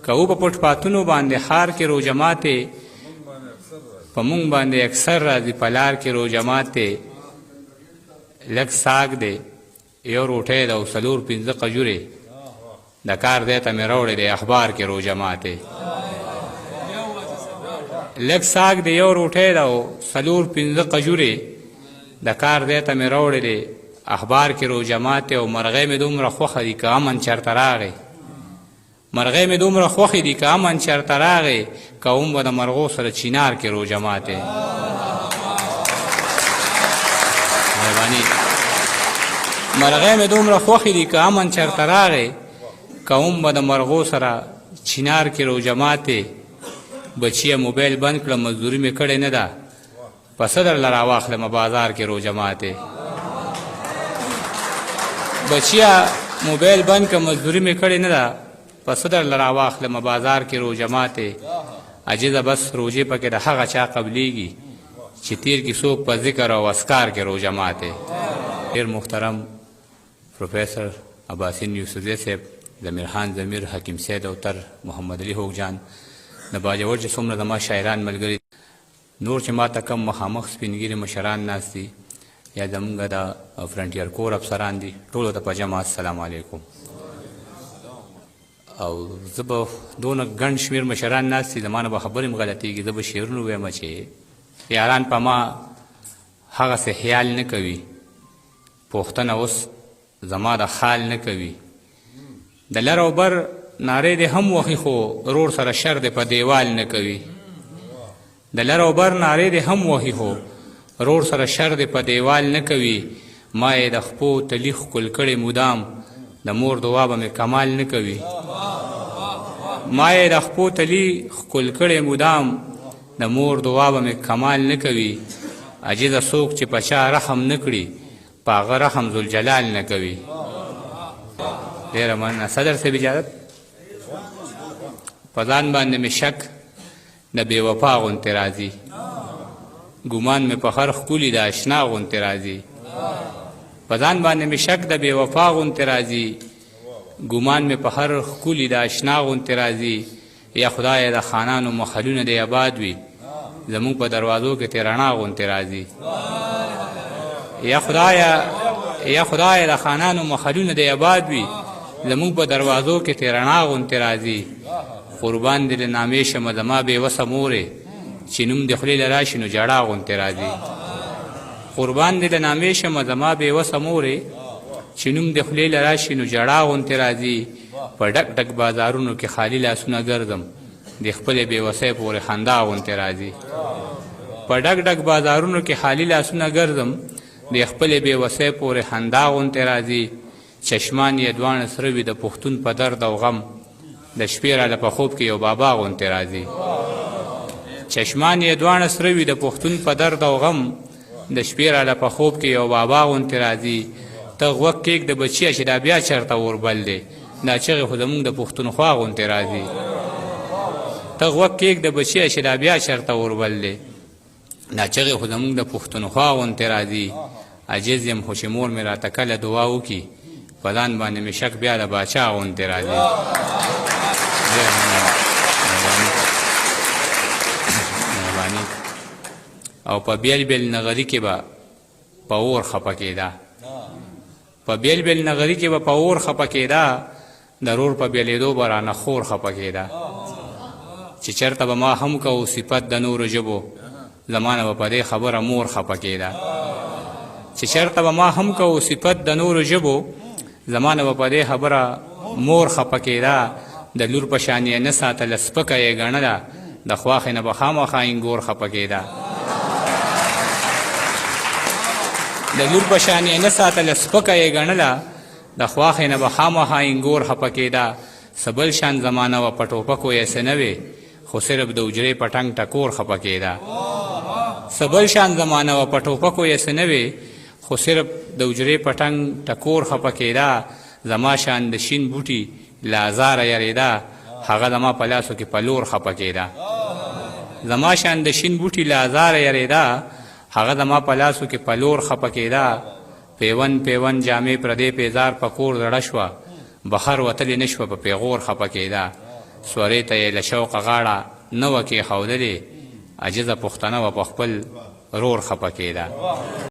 که او په پټ پاتونو باندې ښار کې روجمات دی په مونږ باندې اکثر راځي په لار کې روجمات دی لږ ساګ دی یو روټۍ ده او څلور پنځه قجورې د کار دی ته مې راوړی دی اخبار کې روجمات دی لږ ساګ دی یو روټۍ ده او څلور پنځه قجورې د کار دی ته مې راوړی دی اخبار کې روجمات دی او مرغۍ مې دومره خوښه دي که امن چېرته راغی مرغۍ مې دومره خوښې دي که امن چېرته راغی که هم به د مرغو سره چینار کې روجمات دی مهرباني مرغۍ مې دومره خوښې دي که امن چېرته راغی که هم به د مرغو سره چینار کې روجمات دی بچیه موبایل بند کړه مزدوري مې کړې نه ده پسه درله راواخلمه بازار کې روجمات دی بچیه موبایل بند کړه مزدوري مې کړې نه ده پسه درله راواخلمه بازار کې روجمات دی عجیزه بس روژې پکې د هغه چا قبلیږي چې تیر کې څوک په ذکر او اذکار کې روجمات دی ډېر محترم پروفیسر عباسین یوسفزی صاحب ضمیر خان ضمیر حکیم سید او تر محمد علي هوګ جان د باجوړ چې څومره زما شاعران ملګري نور چې ما ته کم مخامخ سپینګیري مشران ناست دي یا زمونږ د فرنټیر کور افسران دي ټولو ته په جمع السلام علیکم او زه به دونه ګڼ شمېر مشران ناست دي زما نه به خبرې م غلطېږي زه به شعرونه ووایم چې یاران په ما هغسې خیال نه کوي پوښتنه اوس زما د خال نه کوي د لر او بر نارې دې هم وخي خو رور سره شر دې په دیوال نه کوي د لر او بر نارې دې هم وخي خو رور سره شر دې په دیوال نه کوي ما یې د خپو تلی ښکل کړې مدام د مور دعا به مې کمال نه کوي ما یې د خپو تلی ښکل کړې مدام د مور دعا به مې کمال نه کوي عجیزه څوک چې په چا رحم نه کړي په هغه رحم ذوالجلال نه کوي ډېره مننه صدر صاحب اجازت په ځان باندې مې شک د بې وفا غوندې راځي ګمان مې په هر ښکلي د اشنا غوندې راځي په ځان باندې مې شک د بې وفا غوندې راځي ګمان مې په هر ښکلي د اشنا غوندې راځي یا خدایه د خانانو محلونه دې آباد وي زمونږ په دروازو کې تې رڼا غوندې راځي یا خدایه د خانانو محلونه دې آباد وي زمونږ په دروازو کې تې رڼا غوندې راځي قربان دې له نامې شمه زما بېوسه مورې چې نوم دې خولې له راشي نو جړا غوندې راځي قربان دې له نامې شمه زما بېوسه مورې چې نوم دې خولې له راشي نو جړا غوندې راځي په ډک ډک بازارونو کې خالي لاسونه ګرځم د خپلې بېوسۍ پورې خندا غوندې راځي په ډک ډک بازارونو کې خالي لاسونه ګرځم د خپلې بېوسۍ پورې خندا غوندې راځي چشمان یې دواړه سره وي د پښتون په درد او غم د شپې راله په خوب کې یو بابا غوندې راځي چشمان یې دواړه سره وي د پښتون په درد او غم د شپې راله په خوب کې یو بابا غوندې راځي ته غوږ کېږده بچیه چې دا بیا چېرته اوربل دی دا چغې خو زمونږ د پښتونخوا غوندې راځي ته غوږ کېږده بچیه چې دا بیا چېرته اوربل دی دا چغې خو زمونږ د پښتونخوا غوندې راځي عجیز یم خو چې مور مې راته کله دعا وکړي په ځان باندې مې شک بیا د باچا غوندې راځي مهرباني او په بیل بیل نغري کې به په اور خفه کېده په بیل بیل نغري کې به په اور خفه کېده د رور په بیلېدو به رانه خور خفه کېده چې چېرته به ما هم کو صفت د نورو ژبو زمانه به په دې خبره مور خفه کېده چې چېرته به ما هم کو صفت د نورو ژبو زمانه به په دې خبره مور خفه کېده د لور په شان یې نه ساتله سپکه یې ګڼله د خواښې نه به خامخا انګور خفه کېده د لور په شان یې نه ساتله سپکه یې ګڼله د خواښې نه به خامخا انګور خفه کېده څه بل شان زمانه وه په ټوپکو یې څه نه وې خو صرف د حجرې په ټنګ ټکور خفه کېده څه بل شان زمانه وه په ټوپکو یې څه نه وې خو صرف د حجرې په ټنګ ټکور خفه کېده زما شان د شین بوټي له ازاره یریده هغه زما په لاسو کې په لور خفه کېده زما شان د شین بوټي له ازاره یریده هغه زما په لاسو کې په لور خفه کېده پیون پیون جامې پردې پیزار په کور زړه شوه بخر وتلې نه شوه په پیغور خفه کېده سورې ته یې له شوقه غاړه نه وه کېښودلې، عجزه پښتنه وه په خپل رور خفه کېده.